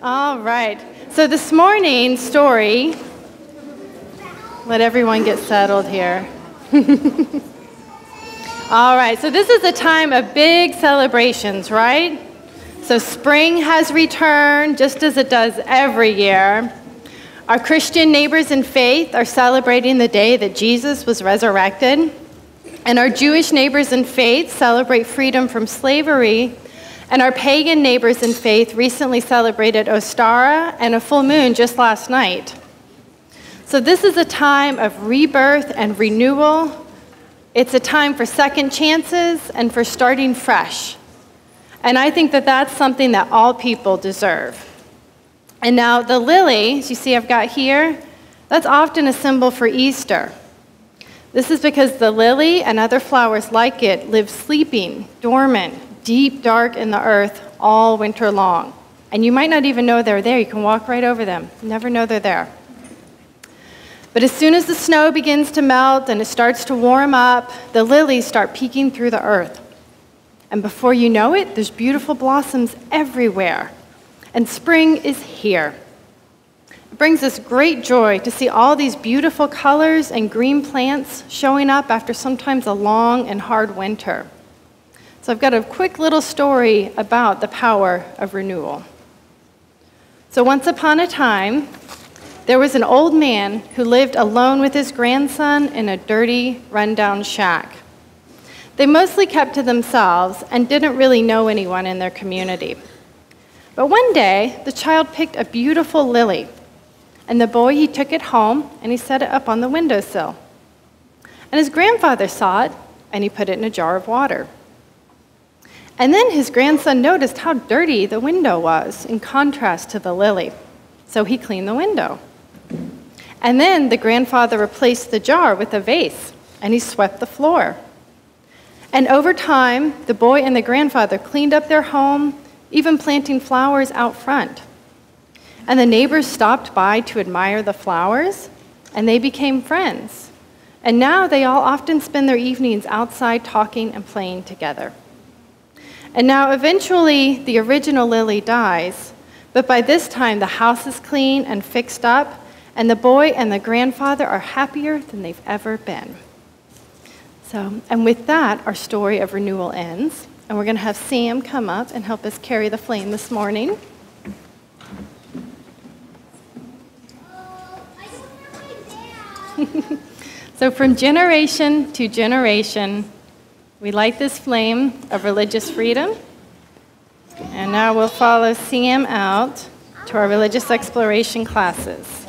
All right. So this morning's story, let everyone get settled here. All right. So this is a time of big celebrations, right? So spring has returned, just as it does every year. Our Christian neighbors in faith are celebrating the day that Jesus was resurrected. And our Jewish neighbors in faith celebrate freedom from slavery. And our pagan neighbors in faith recently celebrated Ostara and a full moon just last night. So this is a time of rebirth and renewal. It's a time for second chances and for starting fresh. And I think that that's something that all people deserve. And now the lily, as you see I've got here, that's often a symbol for Easter. This is because the lily and other flowers like it live sleeping, dormant, deep, dark in the earth all winter long. And you might not even know they're there. You can walk right over them. You never know they're there. But as soon as the snow begins to melt and it starts to warm up, the lilies start peeking through the earth. And before you know it, there's beautiful blossoms everywhere. And spring is here. It brings us great joy to see all these beautiful colors and green plants showing up after sometimes a long and hard winter. So I've got a quick little story about the power of renewal. So once upon a time, there was an old man who lived alone with his grandson in a dirty, rundown shack. They mostly kept to themselves and didn't really know anyone in their community. But one day, the child picked a beautiful lily, and the boy, he took it home and he set it up on the windowsill. And his grandfather saw it, and he put it in a jar of water. And then his grandson noticed how dirty the window was in contrast to the lily, so he cleaned the window. And then the grandfather replaced the jar with a vase, and he swept the floor. And over time, the boy and the grandfather cleaned up their home, even planting flowers out front. And the neighbors stopped by to admire the flowers, and they became friends. And now they all often spend their evenings outside talking and playing together. And now eventually the original lily dies, but by this time the house is clean and fixed up, and the boy and the grandfather are happier than they've ever been. And with that, our story of renewal ends. And we're going to have Sam come up and help us carry the flame this morning. So from generation to generation, we light this flame of religious freedom. And now we'll follow Sam out to our religious exploration classes.